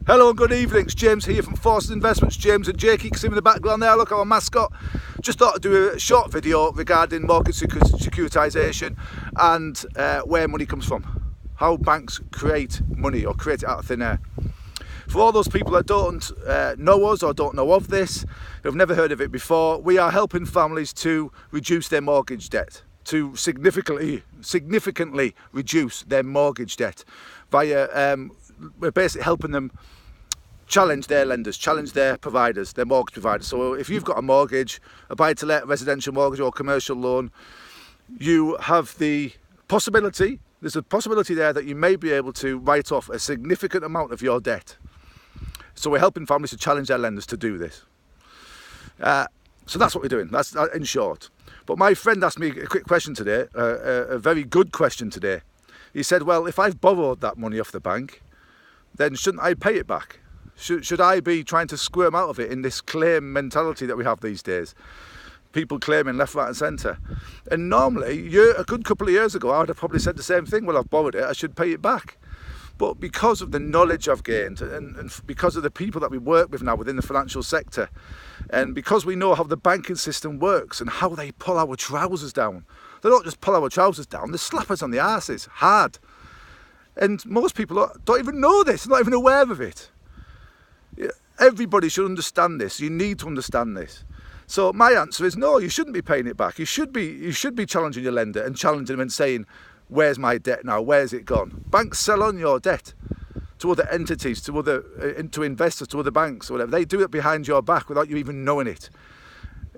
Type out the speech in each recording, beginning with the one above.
Hello and good evening, it's James here from Forces Investments. James and Jake, you can see him in the background there, look, our mascot. Just thought I'd do a short video regarding mortgage securitisation and where money comes from. How banks create money or create it out of thin air. For all those people that don't know us or don't know of this, who have never heard of it before, we are helping families to reduce their mortgage debt, to significantly reduce their mortgage debt via, we're basically helping them challenge their lenders, challenge their providers, their mortgage providers. So if you've got a mortgage, a buy-to-let, residential mortgage or commercial loan, you have the possibility, there's a possibility there that you may be able to write off a significant amount of your debt. So we're helping families to challenge their lenders to do this. So that's what we're doing, that's in short. But my friend asked me a quick question today, a very good question today. He said, well, if I've borrowed that money off the bank, then shouldn't I pay it back? Should I be trying to squirm out of it in this claim mentality that we have these days? People claiming left, right and centre. And normally, a good couple of years ago, I would have probably said the same thing. Well, I've borrowed it, I should pay it back. But because of the knowledge I've gained and because of the people that we work with now within the financial sector, and because we know how the banking system works and how they pull our trousers down. They don't just pull our trousers down, they slap us on the arses, hard. And most people don't even know this, not even aware of it. Everybody should understand this. You need to understand this. So my answer is no, you shouldn't be paying it back. You should be challenging your lender and challenging them and saying, where's my debt now? Where's it gone? Banks sell on your debt to other entities, to investors, to other banks or whatever. They do it behind your back without you even knowing it.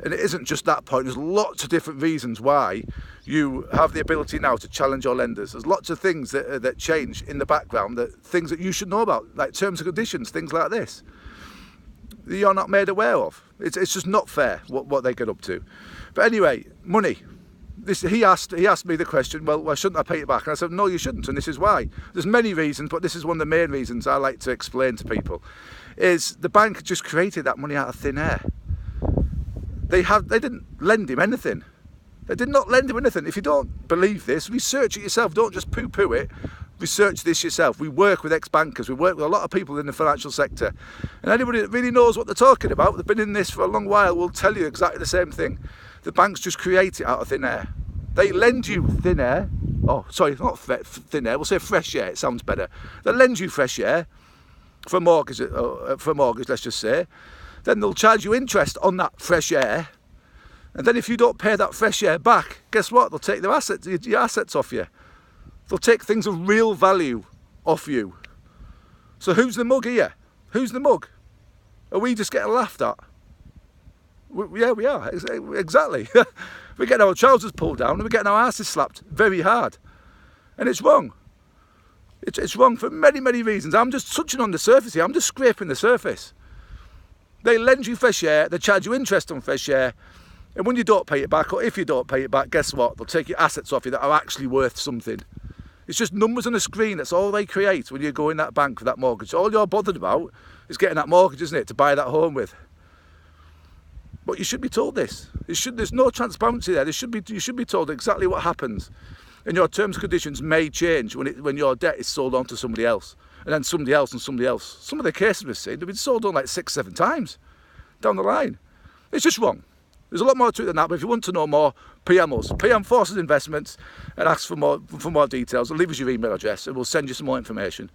And it isn't just that point. There's lots of different reasons why you have the ability now to challenge your lenders. There's lots of things that change in the background, things that you should know about, like terms and conditions, things like this. That you're not made aware of. It's just not fair what they get up to. But anyway, money. He asked me the question, well, why shouldn't I pay it back? And I said, no, you shouldn't, and this is why. There's many reasons, but this is one of the main reasons I like to explain to people, is the bank just created that money out of thin air. They didn't lend him anything. They did not lend him anything. If you don't believe this, research it yourself. Don't just poo-poo it. Research this yourself. We work with ex-bankers. We work with a lot of people in the financial sector. And anybody that really knows what they're talking about, they've been in this for a long while, will tell you exactly the same thing. The banks just create it out of thin air. They lend you thin air. Oh, sorry, not thin air. We'll say fresh air. It sounds better. They lend you fresh air for a mortgage, let's just say. Then they'll charge you interest on that fresh air. And then if you don't pay that fresh air back, guess what? They'll take your assets off you. They'll take things of real value off you. So who's the mug here? Who's the mug? Are we just getting laughed at? Yeah, we are. Exactly. We're getting our trousers pulled down and we're getting our asses slapped very hard. And it's wrong. It's wrong for many, many reasons. I'm just touching on the surface here. I'm just scraping the surface. They lend you fresh air, they charge you interest on fresh air, and when you don't pay it back, or if you don't pay it back, guess what? They'll take your assets off you that are actually worth something. It's just numbers on a screen, that's all they create when you go in that bank with that mortgage. All you're bothered about is getting that mortgage, isn't it, to buy that home with. But you should be told this. There's no transparency there. You should be told exactly what happens. And your terms and conditions may change when your debt is sold on to somebody else. And then somebody else and somebody else. Some of the cases we've seen, they've been sold on like 6-7 times down the line. It's just wrong. There's a lot more to it than that, but if you want to know more, PM us. PM Forces Investments and ask for more details. Leave us your email address and we'll send you some more information.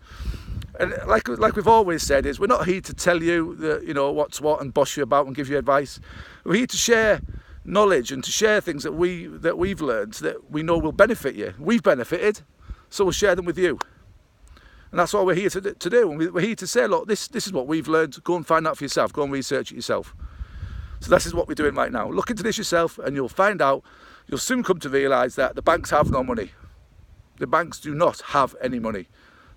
And like we've always said, is we're not here to tell you what's what and boss you about and give you advice. We're here to share knowledge and to share things that we've learned that we know will benefit you. We've benefited, so we'll share them with you. And that's all we're here to do. And we're here to say, look, this is what we've learned. Go and find out for yourself. Go and research it yourself. So this is what we're doing right now. Look into this yourself and you'll find out, you'll soon come to realise that the banks have no money. The banks do not have any money.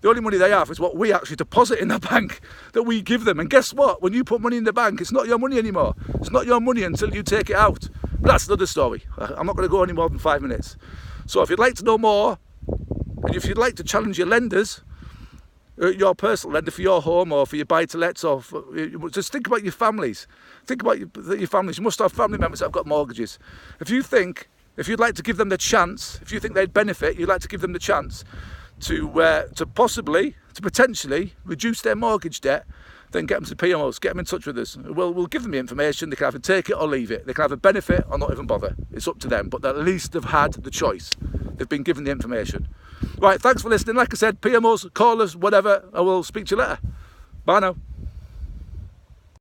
The only money they have is what we actually deposit in the bank that we give them. And guess what? When you put money in the bank, it's not your money anymore. It's not your money until you take it out. But that's another story. I'm not going to go any more than 5 minutes. So if you'd like to know more, and if you'd like to challenge your lenders, your personal lender for your home or for your buy-to-lets, or just think about your families. Think about your families. You must have family members that have got mortgages. If you'd like to give them the chance, if you think they'd benefit, you'd like to give them the chance to potentially reduce their mortgage debt, then get them to PMOs, get them in touch with us. We'll give them the information. They can either take it or leave it. They can either benefit or not even bother. It's up to them, but at least they've had the choice. They've been given the information. Right, thanks for listening. Like I said, PMOs, call us, whatever, I will speak to you later. Bye now.